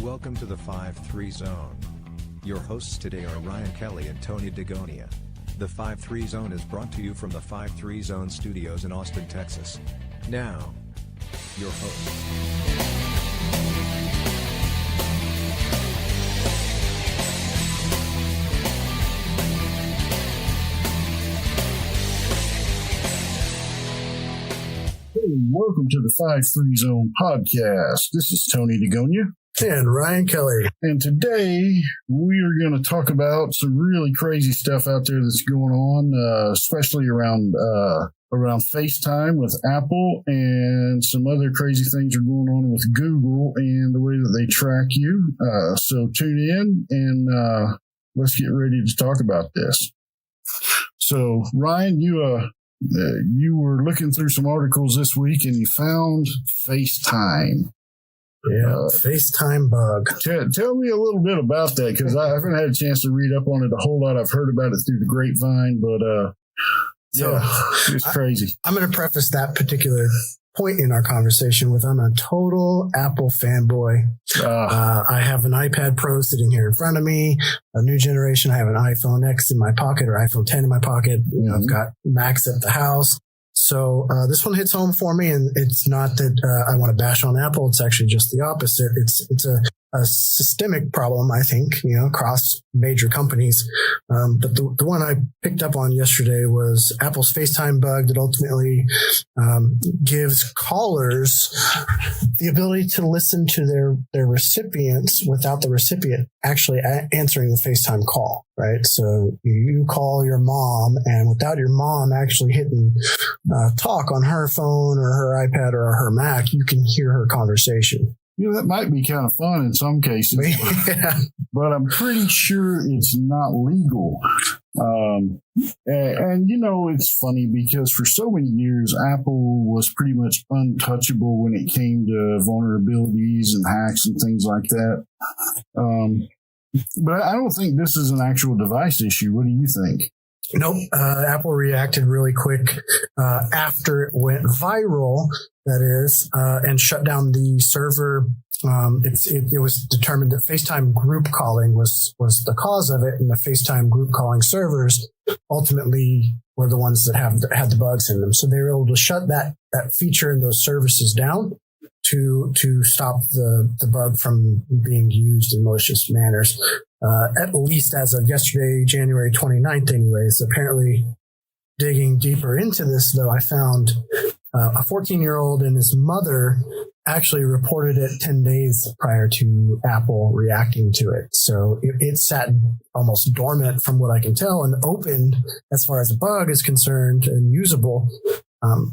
Welcome to the 5-3 Zone. Your hosts today are Ryan Kelly and Tony DeGonia. The 5-3 Zone is brought to you from the 5-3 Zone Studios in Austin, Texas. Now, your hosts. Welcome to the 5-3 Zone podcast. This is Tony DeGonia. And Ryan Kelly. And today we are going to talk about some really crazy stuff out there that's going on, especially around FaceTime with Apple, and some other crazy things are going on with Google and the way that they track you. So tune in and let's get ready to talk about this. So Ryan, you were looking through some articles this week and you found FaceTime. Yeah, FaceTime bug. Tell me a little bit about that, because I haven't had a chance to read up on it a whole lot. I've heard about it through the grapevine, but it's crazy. I'm going to preface that particular point in our conversation with I'm a total Apple fanboy. I have an iPad Pro sitting here in front of me, a new generation. I have an iPhone X in my pocket, or iPhone 10 in my pocket. You know, I've got Macs at the house. So this one hits home for me, and it's not that I want to bash on Apple. It's actually just the opposite. It's a systemic problem, I think, across major companies. But the one I picked up on yesterday was Apple's FaceTime bug that ultimately gives callers the ability to listen to their recipients without the recipient actually answering the FaceTime call, right? So you call your mom, and without your mom actually hitting talk on her phone or her iPad or her Mac, you can hear her conversation. That might be kind of fun in some cases, but I'm pretty sure it's not legal. And it's funny because for so many years, Apple was pretty much untouchable when it came to vulnerabilities and hacks and things like that. But I don't think this is an actual device issue. What do you think? Nope. Apple reacted really quick after it went viral, that is, and shut down the server. It was determined that FaceTime group calling was the cause of it, and the FaceTime group calling servers ultimately were the ones that had the bugs in them. So they were able to shut that feature and those services down to stop the bug from being used in malicious manners. At least as of yesterday, January 29th anyways. Apparently, digging deeper into this, though, I found a 14-year-old and his mother actually reported it 10 days prior to Apple reacting to it. So it sat almost dormant from what I can tell, and opened, as far as the bug is concerned, and usable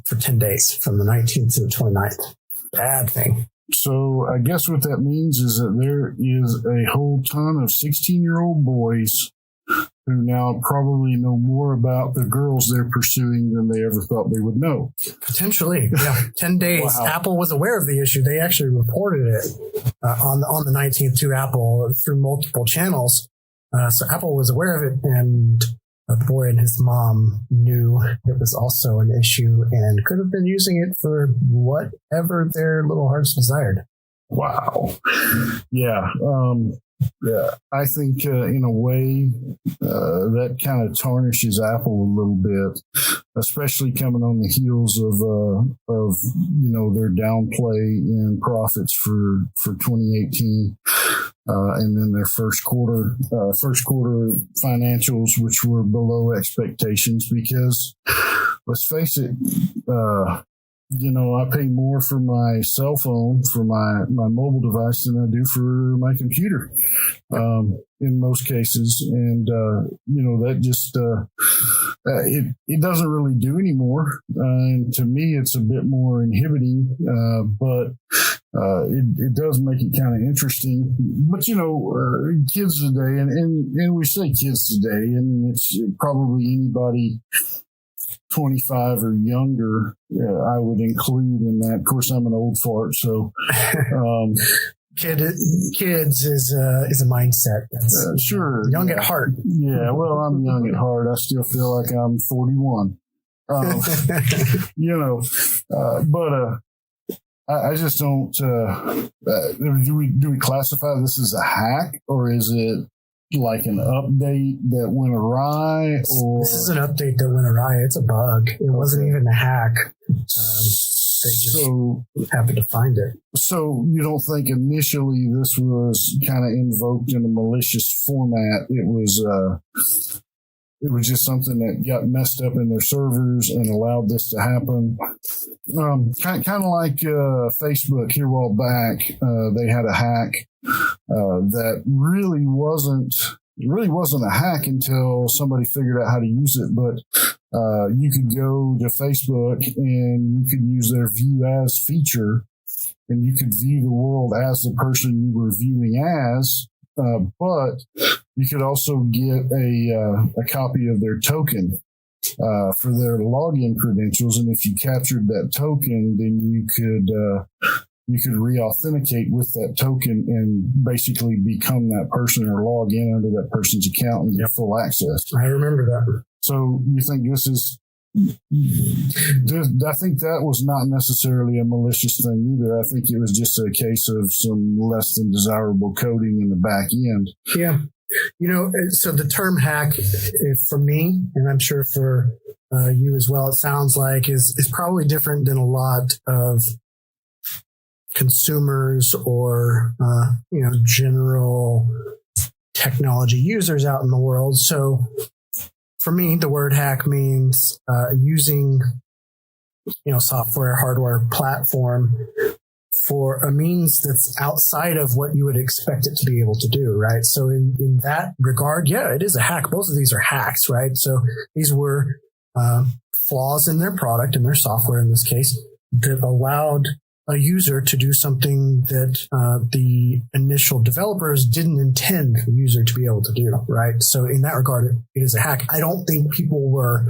for 10 days from the 19th to the 29th. Bad thing. So I guess what that means is that there is a whole ton of 16-year-old boys who now probably know more about the girls they're pursuing than they ever thought they would know. Potentially, yeah. 10 days. Wow. Apple was aware of the issue. They actually reported it on the 19th to Apple through multiple channels. So Apple was aware of it, and the boy and his mom knew it was also an issue and could have been using it for whatever their little hearts desired. Wow. Yeah. I think in a way that kind of tarnishes Apple a little bit, especially coming on the heels of their downplay in profits for 2018. And then their first quarter financials, which were below expectations, because let's face it, I pay more for my cell phone, for my mobile device, than I do for my computer, in most cases. And, that just, it doesn't really do anymore. And to me, it's a bit more inhibiting, but it does make it kind of interesting. But, kids today, and we say kids today, I mean, it's probably anybody 25 or younger, I would include in that. Of course, I'm an old fart, so kids is a mindset. That's sure, young at heart. Yeah, well, I'm young at heart. I still feel like I'm 41. But I just don't. Do we classify this as a hack, or is it like an update that went awry? Or this is an update that went awry. It's a bug. It wasn't even a hack. They just happened to find it. So you don't think initially this was kind of invoked in a malicious format? It was just something that got messed up in their servers and allowed this to happen. Kind of like Facebook here a while back. They had a hack that really wasn't a hack until somebody figured out how to use it. But you could go to Facebook and you could use their view as feature, and you could view the world as the person you were viewing as. But you could also get a copy of their token for their login credentials, and if you captured that token, then you could re-authenticate with that token and basically become that person or log in under that person's account and get full access. I remember that. So you think I think that was not necessarily a malicious thing either. I think it was just a case of some less than desirable coding in the back end. Yeah. So the term hack, for me, and I'm sure for you as well, it sounds like is probably different than a lot of consumers or, general technology users out in the world. So for me, the word hack means using, software, hardware, platform for a means that's outside of what you would expect it to be able to do, right? So in that regard, yeah, it is a hack. Both of these are hacks, right? So these were flaws in their product, in their software in this case, that allowed a user to do something that the initial developers didn't intend the user to be able to do, right? So in that regard, it is a hack. I don't think people were,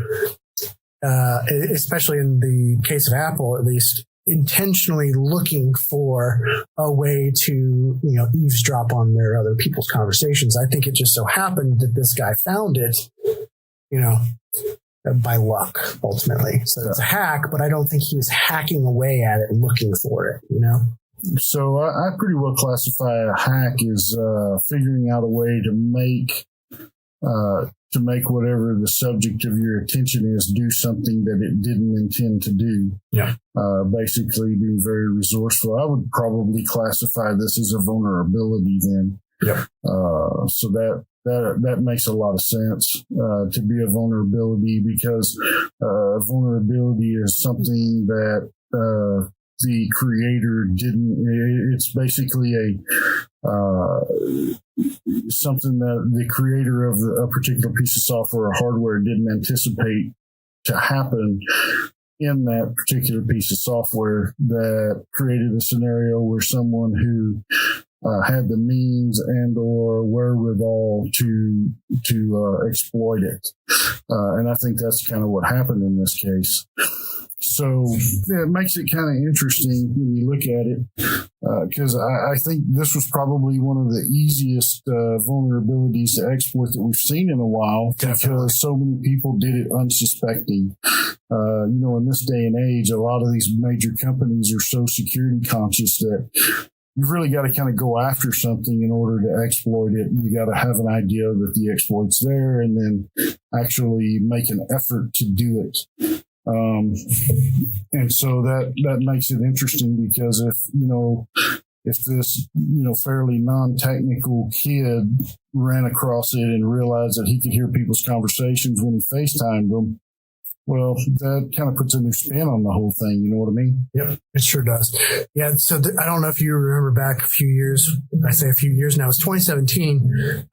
especially in the case of Apple, at least, intentionally looking for a way to, eavesdrop on their other people's conversations. I think it just so happened that this guy found it, by luck, ultimately. So it's a hack, but I don't think he was hacking away at it looking for it, So I pretty well classify a hack as figuring out a way to make whatever the subject of your attention is do something that it didn't intend to do. Yeah. Basically being very resourceful. I would probably classify this as a vulnerability then. Yeah. So that makes a lot of sense to be a vulnerability, because vulnerability is something that the creator didn't. It's basically something that the creator of a particular piece of software or hardware didn't anticipate to happen in that particular piece of software, that created a scenario where someone who had the means and or wherewithal to exploit it. And I think that's kind of what happened in this case. So it makes it kind of interesting when you look at it, because I think this was probably one of the easiest vulnerabilities to exploit that we've seen in a while. Definitely. Because so many people did it unsuspecting. In this day and age, a lot of these major companies are so security conscious that you've really got to kind of go after something in order to exploit it. You got to have an idea that the exploit's there and then actually make an effort to do it. And so that makes it interesting, because if this, fairly non-technical kid ran across it and realized that he could hear people's conversations when he FaceTimed them, well, that kind of puts a new spin on the whole thing. You know what I mean? Yep, it sure does. Yeah, so I don't know if you remember back a few years. I say a few years now. It's 2017.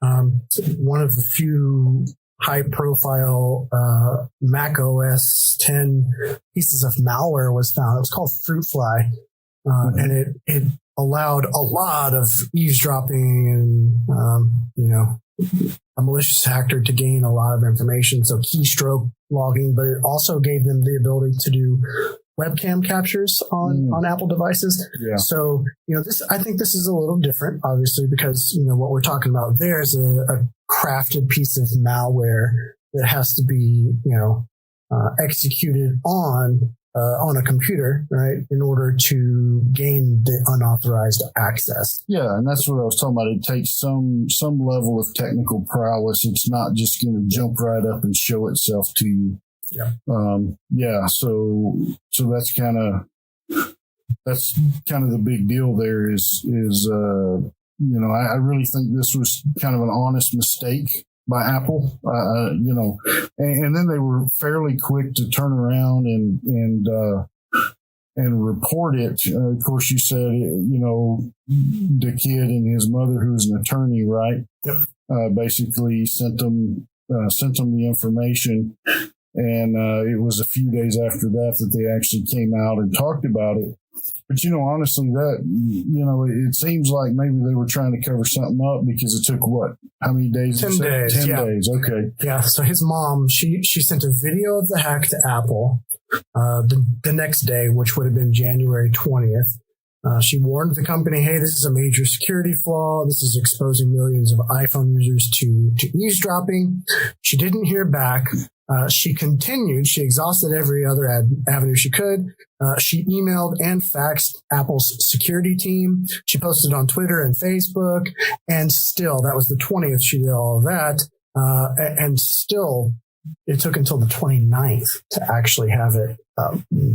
One of the few high-profile Mac OS 10 pieces of malware was found. It was called Fruitfly, and it allowed a lot of eavesdropping and, a malicious actor to gain a lot of information. So keystroke logging, but it also gave them the ability to do webcam captures on Apple devices. Yeah. So, I think this is a little different, obviously, because, what we're talking about there is a crafted piece of malware that has to be, executed on on a computer, right, in order to gain the unauthorized access. Yeah, and that's what I was talking about. It takes some level of technical prowess. It's not just going to jump right up and show itself to you. Yeah. So that's kind of the big deal there is I really think this was kind of an honest mistake by Apple, and then they were fairly quick to turn around and report it. Of course, you said, the kid and his mother, who's an attorney, right? Yep. Basically sent them the information. And it was a few days after that they actually came out and talked about it. But, honestly, it seems like maybe they were trying to cover something up because it took how many days? 10 days. 10 yeah. days. Okay. Yeah. So his mom, she sent a video of the hack to Apple the next day, which would have been January 20th. She warned the company, hey, this is a major security flaw. This is exposing millions of iPhone users to eavesdropping. She didn't hear back. She continued. She exhausted every other avenue she could. She emailed and faxed Apple's security team. She posted on Twitter and Facebook. And still, that was the 20th. She did all of that. And still, it took until the 29th to actually have it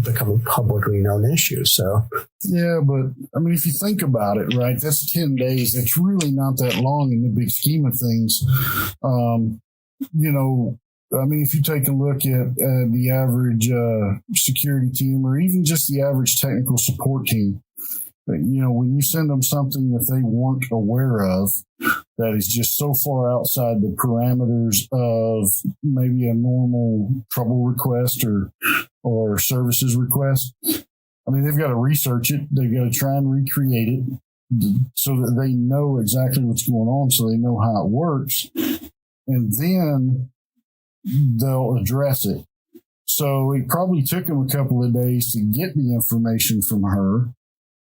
become a publicly known issue. So, yeah, but I mean, if you think about it, right, that's 10 days. It's really not that long in the big scheme of things. I mean, if you take a look at the average security team or even just the average technical support team, when you send them something that they weren't aware of, that is just so far outside the parameters of maybe a normal trouble request or services request, I mean, they've got to research it. They've got to try and recreate it so that they know exactly what's going on, so they know how it works. And then they'll address it. So it probably took them a couple of days to get the information from her.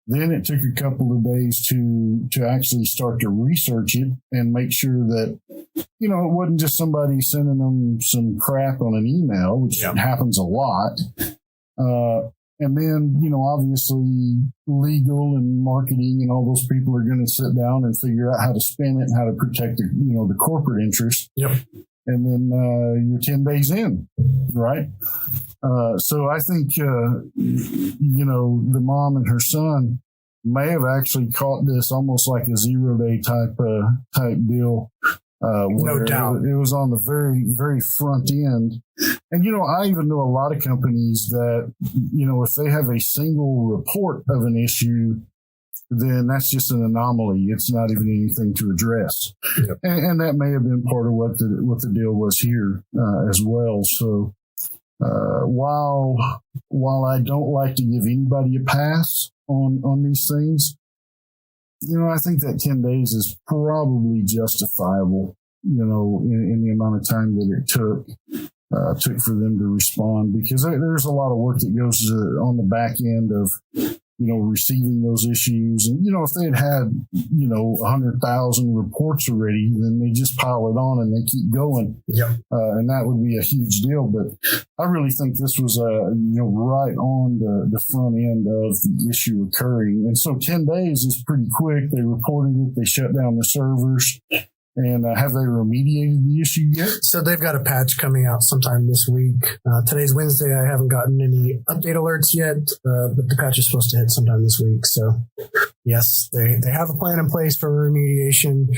Then it took a couple of days to actually start to research it and make sure that, it wasn't just somebody sending them some crap on an email, which happens a lot. And then, obviously legal and marketing and all those people are going to sit down and figure out how to spin it and how to protect the corporate interest. Yep. And then you're 10 days in, right? So I think, the mom and her son may have actually caught this almost like a 0-day type deal. No doubt. It was on the very, very front end. And, I even know a lot of companies that, if they have a single report of an issue, then that's just an anomaly. It's not even anything to address. Yep. And that may have been part of what the deal was here as well. So while I don't like to give anybody a pass on these things, I think that 10 days is probably justifiable, in the amount of time that it took for them to respond, because there's a lot of work that goes on the back end of receiving those issues. And, if they had 100,000 reports already, then they just pile it on and they keep going. Yep. And that would be a huge deal. But I really think this was, right on the front end of the issue occurring. And so 10 days is pretty quick. They reported it. They shut down the servers. And have they remediated the issue yet? So they've got a patch coming out sometime this week. Today's Wednesday. I haven't gotten any update alerts yet, but the patch is supposed to hit sometime this week. So yes, they have a plan in place for remediation.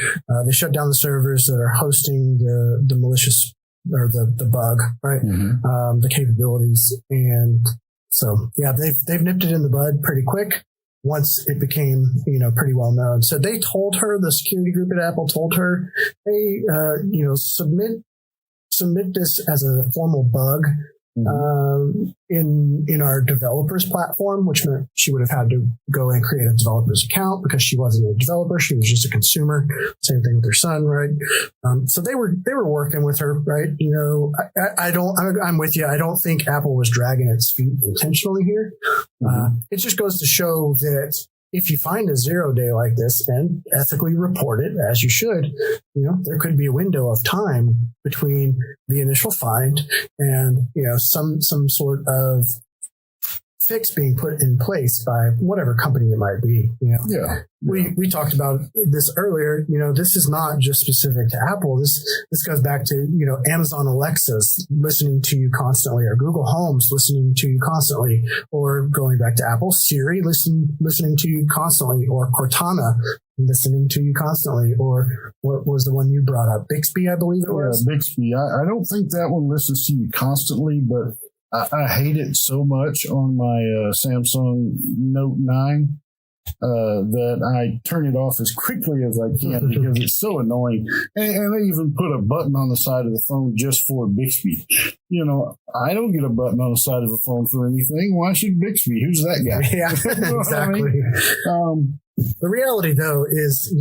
They shut down the servers that are hosting the malicious or the bug, right? Mm-hmm. The capabilities. And so, yeah, they've nipped it in the bud pretty quick once it became, pretty well known. So they told her, the security group at Apple told her, hey, submit this as a formal bug in our developers platform, which meant she would have had to go and create a developer's account because she wasn't a developer. She was just a consumer. Same thing with her son, right? So they were working with her, right? I'm with you. I don't think Apple was dragging its feet intentionally here. It just goes to show that if you find a 0-day like this and ethically report it as you should, there could be a window of time between the initial find and, some sort of fix being put in place by whatever company it might be. Yeah. We talked about this earlier. This is not just specific to Apple. This goes back to, Amazon Alexa's listening to you constantly, or Google Home's listening to you constantly, or going back to Apple, Siri listening to you constantly, or Cortana listening to you constantly, or what was the one you brought up? Bixby, I believe it was. Yeah, Bixby. I don't think that one listens to you constantly, but I hate it so much on my Samsung Note 9 that I turn it off as quickly as I can because it's so annoying. And they even put a button on the side of the phone just for Bixby. I don't get a button on the side of a phone for anything. Why should Bixby? Who's that guy? Yeah, exactly. The reality, though, is,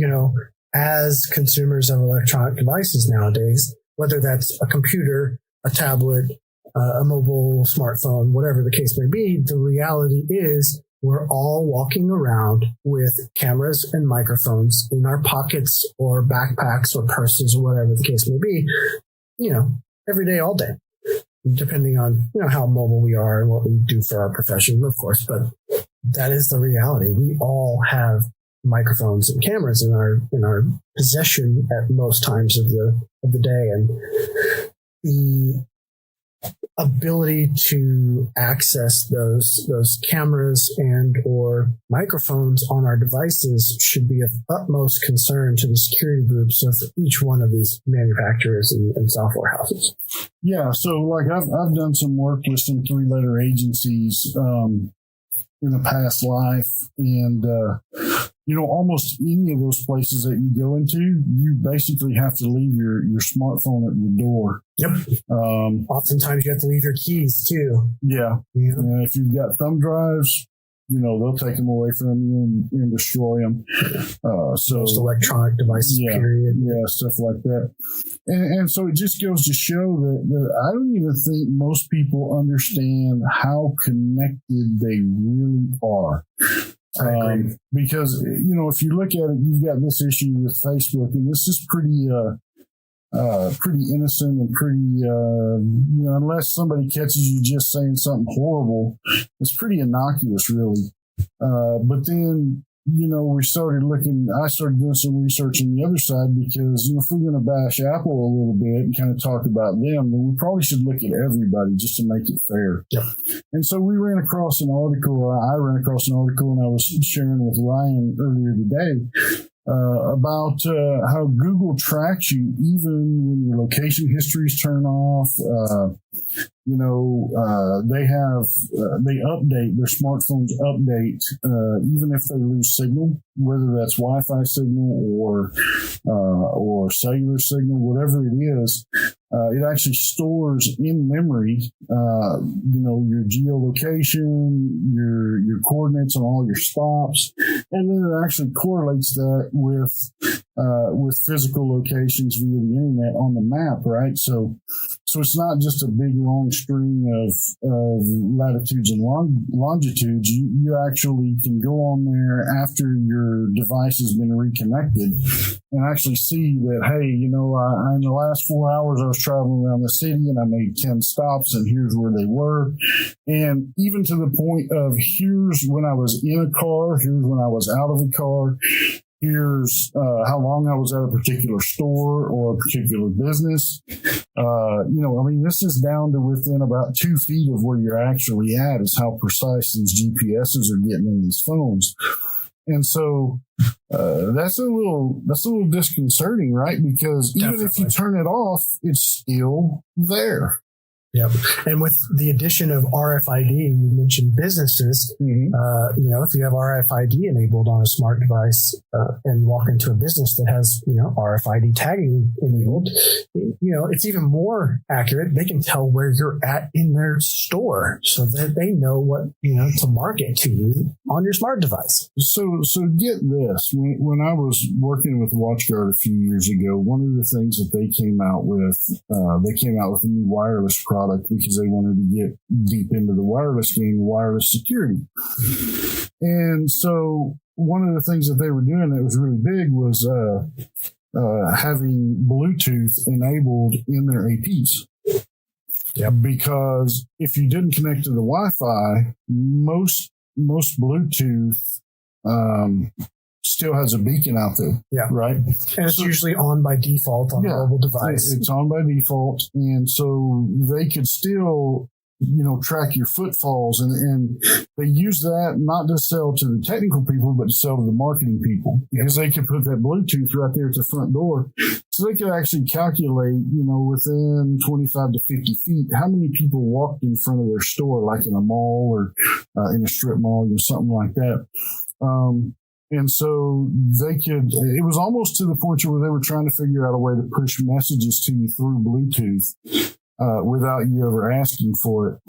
as consumers of electronic devices nowadays, whether that's a computer, a tablet, a mobile smartphone, whatever the case may be, the reality is we're all walking around with cameras and microphones in our pockets or backpacks or purses or whatever the case may be, every day, all day, depending on, how mobile we are and what we do for our profession, of course. But that is the reality. We all have microphones and cameras in our possession at most times of the day. And the ability to access those cameras and or microphones on our devices should be of utmost concern to the security groups of each one of these manufacturers and software houses. Yeah, so like I've done some work with some 3-letter agencies in a past life, and almost any of those places that you go into, you basically have to leave your smartphone at your door. Yep. Oftentimes you have to leave your keys too. Yeah. If you've got thumb drives, they'll take them away from you and destroy them. Most electronic devices, period. Yeah, stuff like that. And so it just goes to show that I don't even think most people understand how connected they really are. I agree. Because, if you look at it, you've got this issue with Facebook, and this is pretty innocent and pretty, unless somebody catches you just saying something horrible, it's pretty innocuous, really. But then, I started doing some research on the other side because, if we're going to bash Apple a little bit and kind of talk about them, then we probably should look at everybody just to make it fair. Yep. And so I ran across an article, and I was sharing with Ryan earlier today about how Google tracks you even when your location histories turn off. They update, their smartphones update even if they lose signal, whether that's Wi-Fi signal or cellular signal, whatever it is. It actually stores in memory, your geolocation, your coordinates on all your stops, and then it actually correlates that with physical locations via the internet on the map, right? So it's not just a big long string of latitudes and longitudes. You actually can go on there after your device has been reconnected and actually see that, hey, in the last 4 hours I was traveling around the city and I made 10 stops and here's where they were. And even to the point of here's when I was in a car, here's when I was out of a car, here's how long I was at a particular store or a particular business. This is down to within about 2 feet of where you're actually at is how precise these GPSs are getting in these phones. And so that's a little disconcerting, right? Because even if you turn it off, it's still there. Yep. And with the addition of RFID, you mentioned businesses. Mm-hmm. If you have RFID enabled on a smart device and you walk into a business that has, RFID tagging enabled, it's even more accurate. They can tell where you're at in their store so that they know what, to market to you on your smart device. So get this. When I was working with WatchGuard a few years ago, one of the things that they came out with a new wireless product because they wanted to get deep into the wireless game, wireless security. And so one of the things that they were doing that was really big was having Bluetooth enabled in their APs. because if you didn't connect to the Wi-Fi, most Bluetooth still has a beacon out there. Yeah. Right. And it's usually on by default on a mobile device. It's on by default. And so they could still, track your footfalls. And they use that not to sell to the technical people, but to sell to the marketing people, because they could put that Bluetooth right there at the front door. So they could actually calculate, within 25 to 50 feet, how many people walked in front of their store, like in a mall or in a strip mall or something like that. And so it was almost to the point where they were trying to figure out a way to push messages to you through Bluetooth without you ever asking for it.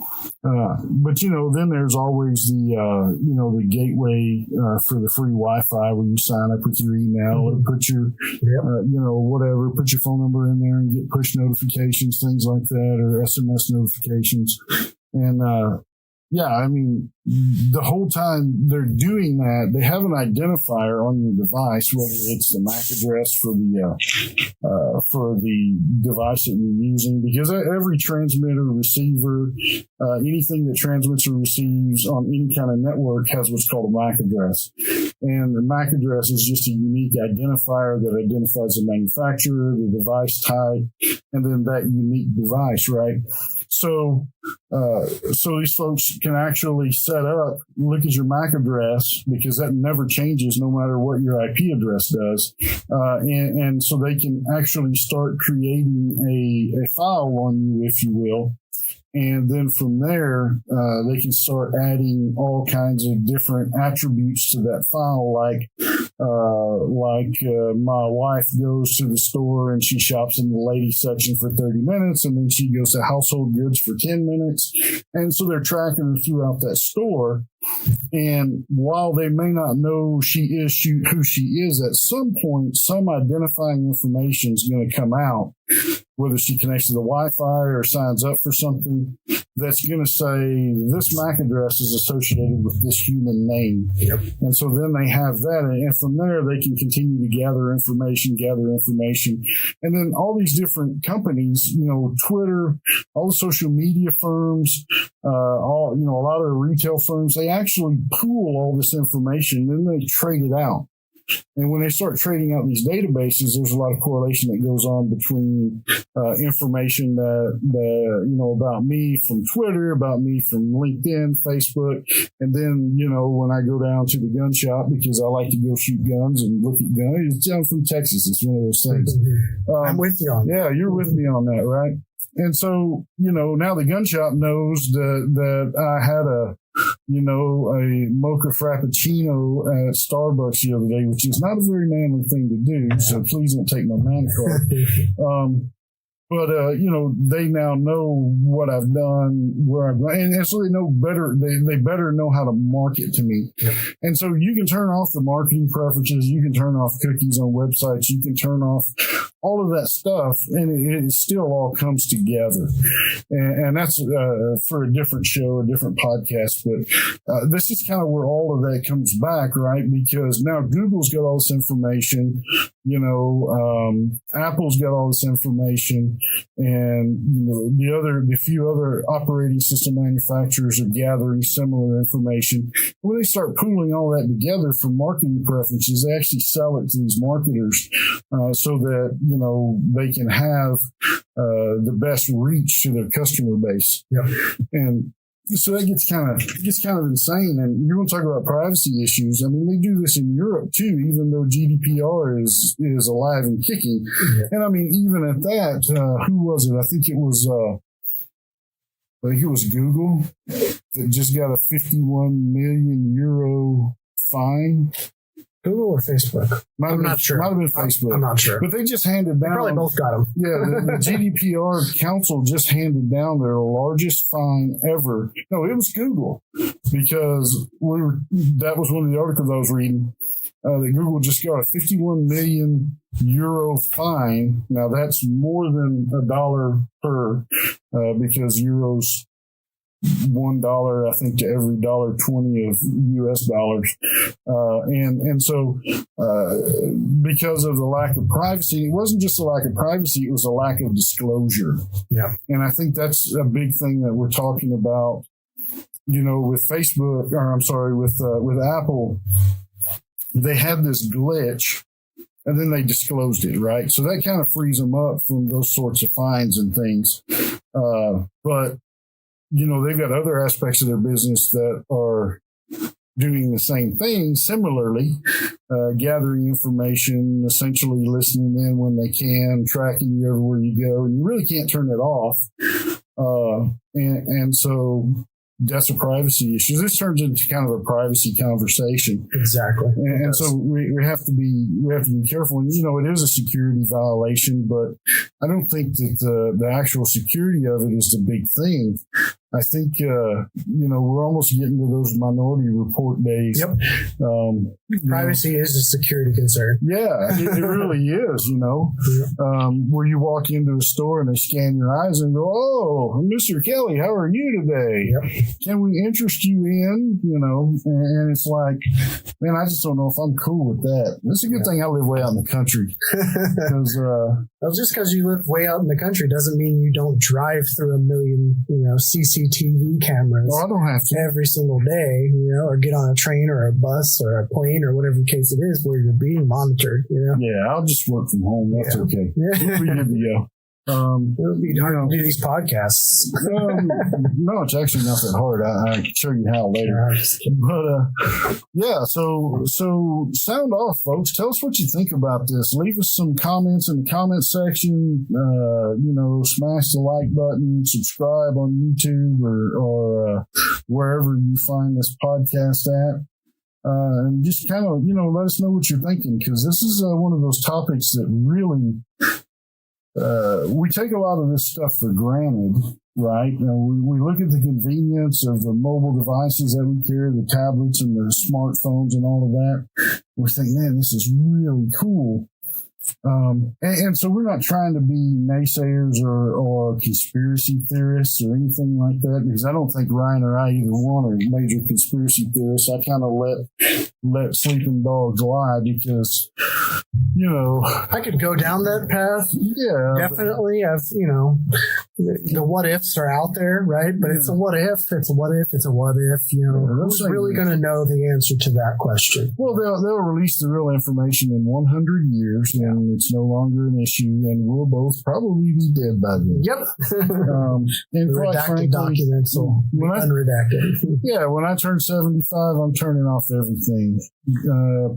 But then there's always the gateway for the free Wi-Fi where you sign up with your email or put your, put your phone number in there and get push notifications, things like that, or SMS notifications. And, the whole time they're doing that, they have an identifier on your device, whether it's the MAC address for the device that you're using, because every transmitter, receiver, anything that transmits or receives on any kind of network has what's called a MAC address. And the MAC address is just a unique identifier that identifies the manufacturer, the device type, and then that unique device, right? So these folks can actually set up, look at your MAC address, because that never changes no matter what your IP address does. And so they can actually start creating a file on you, if you will. And then from there, they can start adding all kinds of different attributes to that file, like my wife goes to the store and she shops in the ladies section for 30 minutes, and then she goes to household goods for 10 minutes. And so they're tracking her throughout that store. And while they may not know who she is, at some point, some identifying information is going to come out, whether she connects to the Wi-Fi or signs up for something that's going to say this MAC address is associated with this human name. Yep. And so then they have that. And from there, they can continue to gather information. And then all these different companies, Twitter, all the social media firms, a lot of the retail firms, they actually pool all this information, then they trade it out. And when they start trading out these databases, there's a lot of correlation that goes on between information that about me from Twitter, about me from LinkedIn, Facebook, and then when I go down to the gun shop, because I like to go shoot guns and look at guns. It's down from Texas. It's one of those things. I'm with you on that. Yeah, you're with me on that, right? And so now the gun shop knows that I had a mocha frappuccino at Starbucks the other day, which is not a very manly thing to do. So please don't take my man card. But they now know what I've done, where I've gone, and so they know better. They better know how to market to me. Yep. And so you can turn off the marketing preferences. You can turn off cookies on websites. You can turn off all of that stuff, and it still all comes together. And that's for a different show, a different podcast. But this is kind of where all of that comes back, right? Because now Google's got all this information. Apple's got all this information, and the few other operating system manufacturers are gathering similar information. When they start pooling all that together for marketing preferences, they actually sell it to these marketers so that they can have the best reach to their customer base. Yep. And so that gets kind of insane. And you want to talk about privacy issues. I mean, they do this in Europe too, even though GDPR is alive and kicking. Yeah. And I mean, even at that, who was it? I think it was Google that just got a 51 million euro fine. Google or Facebook? I'm not sure. Might have been Facebook. I'm not sure. But they just handed down. They probably both got them. Yeah, the GDPR Council just handed down their largest fine ever. No, it was Google, because that was one of the articles I was reading. That Google just got a 51 million euro fine. Now that's more than $1 per, because euros $1, I think, to every $1.20 of U.S. dollars. And so because of the lack of privacy, it wasn't just a lack of privacy, it was a lack of disclosure. Yeah. And I think that's a big thing that we're talking about, with Facebook, or I'm sorry, with Apple. They had this glitch and then they disclosed it, right? So that kind of frees them up from those sorts of fines and things. But they've got other aspects of their business that are doing the same thing similarly, gathering information, essentially listening in when they can, tracking you everywhere you go, and you really can't turn it off. And so that's a privacy issue. This turns into kind of a privacy conversation. Exactly. And so we have to be careful. And, it is a security violation, but I don't think that the actual security of it is the big thing. I think, we're almost getting to those Minority Report days. Yep. Privacy is a security concern. Yeah, it really is, where you walk into a store and they scan your eyes and go, "Oh, Mr. Kelly, how are you today? Yep. Can we interest you in?" And it's like, man, I just don't know if I'm cool with that. It's a good thing I live way out in the country. Well, just because you live way out in the country doesn't mean you don't drive through a million, CCTV cameras. I don't have to. Every single day, or get on a train or a bus or a plane or whatever the case it is where you're being monitored, Yeah, I'll just work from home. That's okay. Yeah. We'll be good to go. It'll be hard to do these podcasts. No, it's actually not that hard. I can show you how later. But so sound off, folks. Tell us what you think about this. Leave us some comments in the comment section. Smash the like button, subscribe on YouTube or wherever you find this podcast at. And just kind of, let us know what you're thinking, because this is one of those topics that really we take a lot of this stuff for granted, right? We look at the convenience of the mobile devices that we carry, the tablets and the smartphones and all of that. We think, man, this is really cool. And so we're not trying to be naysayers or conspiracy theorists or anything like that, because I don't think Ryan or I either one are major conspiracy theorists. I kind of let sleeping dogs lie, because I could go down that path. Yeah, definitely. The what ifs are out there, right? But it's a what if. It's a what if. It's a what if. Who's really going to know the answer to that question? Well, they'll release the real information in 100 years, and it's no longer an issue, and we'll both probably be dead by then. Yep. And the redacted documents will be unredacted. Yeah, when I turn 75, I'm turning off everything.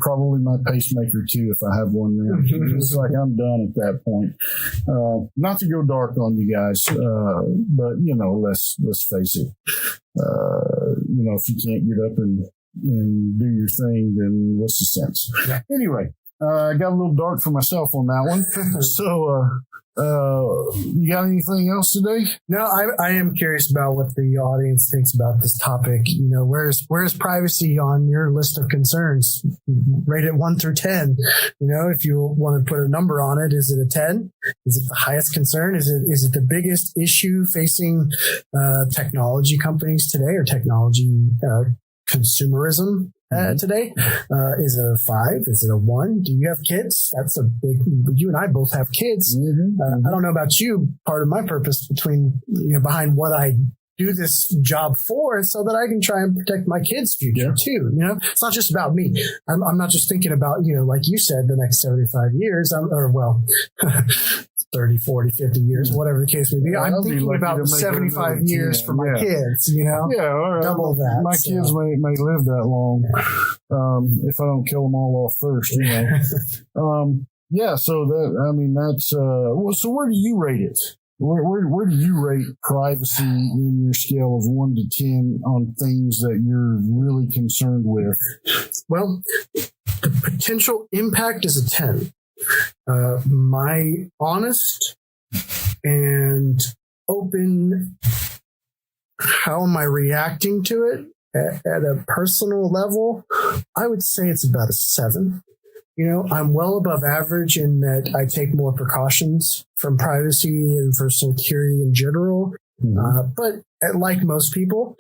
Probably my pacemaker too, if I have one there. It's like I'm done at that point. Not to go dark on you guys, but let's face it. If you can't get up and do your thing, then what's the sense? Yeah. Anyway, I got a little dark for myself on that one. So, you got anything else today? No, I am curious about what the audience thinks about this topic. Where's privacy on your list of concerns? Rate it 1 through 10. If you want to put a number on it, is it a 10? Is it the highest concern? Is it the biggest issue facing technology companies today, or technology consumerism today? Is it a 5? Is it a 1? Do you have kids? That's a big. You and I both have kids. I don't know about you. Part of my purpose behind what I do this job for is so that I can try and protect my kids' future too. It's not just about me. I'm not just thinking about, like you said, the next 75 years, 30, 40, 50 years, whatever the case may be. I'm thinking about 75 years for my kids, Yeah, all right. Double that. My kids may live that long, if I don't kill them all off first, that's, so where do you rate it? Where do you rate privacy in your scale of 1 to 10 on things that you're really concerned with? Well, the potential impact is a 10. My honest and open, how am I reacting to it at a personal level? I would say it's about a 7. I'm well above average in that I take more precautions from privacy and for security in general. But like most people,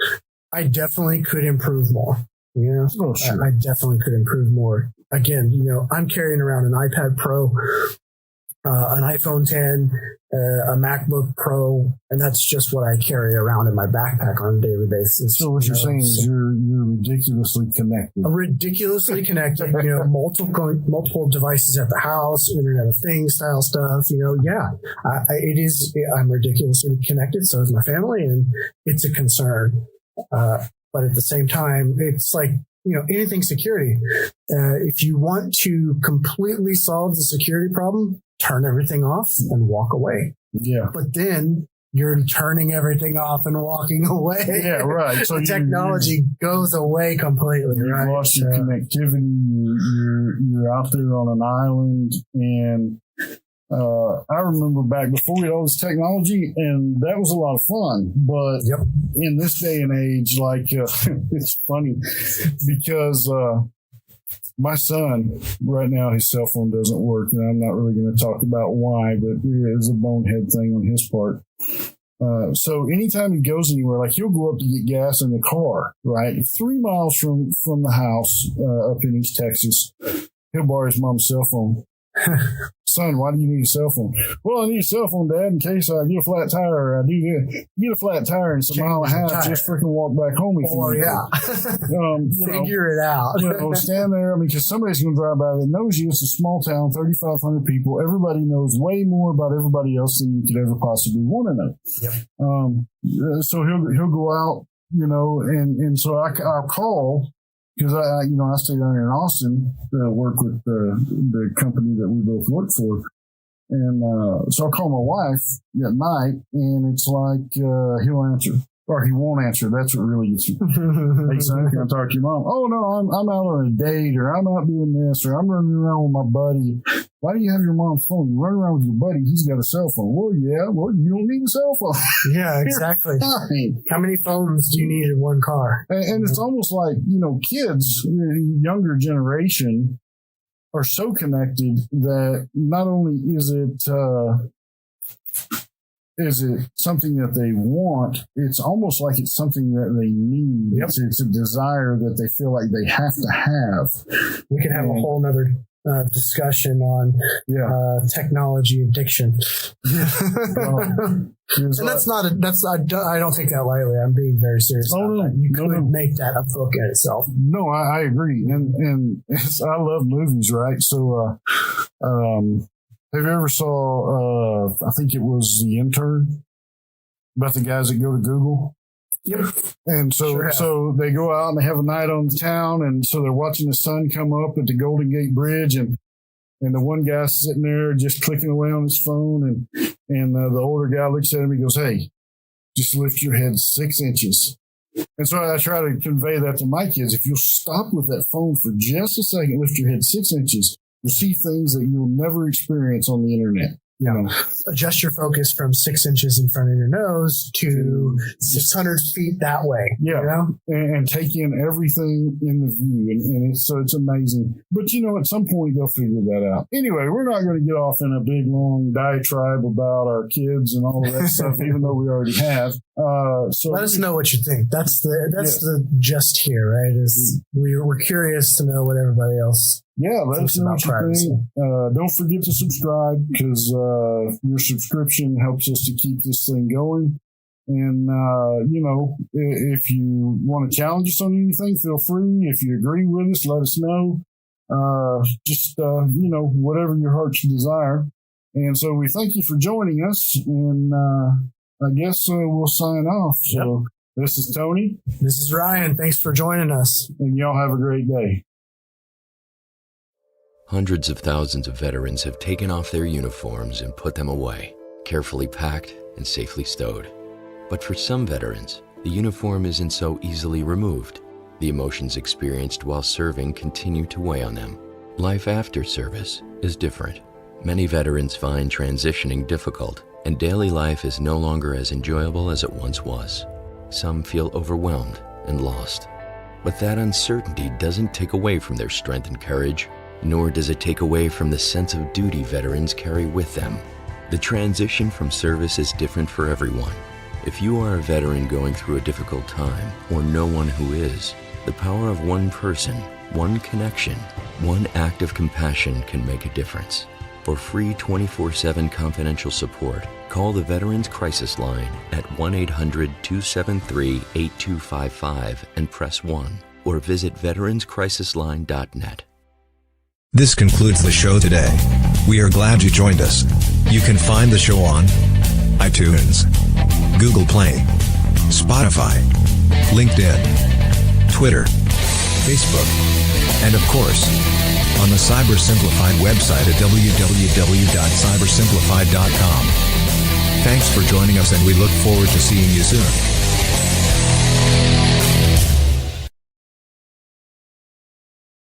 I definitely could improve more. You know, Oh, sure. I definitely could improve more. Again, you know, I'm carrying around an iPad Pro, an iPhone 10, a MacBook Pro, and that's just what I carry around in my backpack on a daily basis. So what you're saying is you're ridiculously connected. Ridiculously connected, you know, multiple devices at the house, Internet of Things style stuff. You know, yeah, I'm ridiculously connected. So is my family, and it's a concern. But at the same time, it's like, you know, anything security. If you want to completely solve the security problem, turn everything off and walk away. Yeah. But then you're turning everything off and walking away. Yeah, right. So the technology goes away completely. You've right? lost your connectivity. You're out there on an island, and I remember back before we had all this technology, and that was a lot of fun. But in this day and age, like it's funny because my son right now, his cell phone doesn't work, and I'm not really going to talk about why, but it is a bonehead thing on his part. So anytime he goes anywhere, like he'll go up to get gas in the car, right? 3 miles from the house up in East Texas, he'll borrow his mom's cell phone. Son, why do you need a cell phone? Well, I need a cell phone, Dad, in case I get a flat tire or I do this. Get a flat tire and it's a mile and a half. Just freaking walk back home if you need to. Figure it out. Stand there. I mean, because somebody's going to drive by that knows you. It's a small town, 3,500 people. Everybody knows way more about everybody else than you could ever possibly want to know. Yep. So he'll go out, you know, and so I'll call. Because I stay down here in Austin, work with the company that we both work for, and so I call my wife at night, and it's like he'll answer or he won't answer. That's what really gets me. Hey son, can I talk to your mom? Oh no, I'm out on a date, or I'm out doing this, or I'm running around with my buddy. Why do you have your mom's phone? You run around with your buddy. He's got a cell phone. Well, yeah. Well, you don't need a cell phone. Yeah, exactly. How many phones do you need in one car? And it's almost like, you know, kids, younger generation, are so connected that not only is it something that they want, it's almost like it's something that they need. Yep. It's a desire that they feel like they have to have. We can have a whole nother discussion on technology addiction. And I don't take that lightly. I'm being very serious. You could make that a book in itself. No, I agree. And I love movies, right? So, have you ever saw, I think it was The Intern, about the guys that go to Google? Yep. And so they go out and they have a night on the town, and so they're watching the sun come up at the Golden Gate Bridge, and the one guy's sitting there just clicking away on his phone, and the older guy looks at him, he goes, "Hey, just lift your head 6 inches." And so I try to convey that to my kids. If you'll stop with that phone for just a second, lift your head 6 inches, you'll see things that you'll never experience on the internet. You know, adjust your focus from 6 inches in front of your nose to 600 feet that way. Yeah. You know? And take in everything in the view. And it's amazing. But, you know, at some point they'll figure that out. Anyway, we're not going to get off in a big, long diatribe about our kids and all of that stuff, even though we already have. So let us know what you think. That's the gist here, right? Is we're curious to know what everybody else. Yeah, let us know what you think. Don't forget to subscribe, because your subscription helps us to keep this thing going. And, you know, if you want to challenge us on anything, feel free. If you agree with us, let us know. You know, whatever your heart's desire. And so we thank you for joining us. And I guess we'll sign off. So This is Tony. This is Ryan. Thanks for joining us. And y'all have a great day. Hundreds of thousands of veterans have taken off their uniforms and put them away, carefully packed and safely stowed. But for some veterans, the uniform isn't so easily removed. The emotions experienced while serving continue to weigh on them. Life after service is different. Many veterans find transitioning difficult, and daily life is no longer as enjoyable as it once was. Some feel overwhelmed and lost. But that uncertainty doesn't take away from their strength and courage, nor does it take away from the sense of duty veterans carry with them. The transition from service is different for everyone. If you are a veteran going through a difficult time, or know one who is, the power of one person, one connection, one act of compassion can make a difference. For free 24/7 confidential support, call the Veterans Crisis Line at 1-800-273-8255 and press 1, or visit veteranscrisisline.net. This concludes the show today. We are glad you joined us. You can find the show on iTunes, Google Play, Spotify, LinkedIn, Twitter, Facebook, and of course, on the Cyber Simplified website at www.cybersimplified.com. Thanks for joining us, and we look forward to seeing you soon.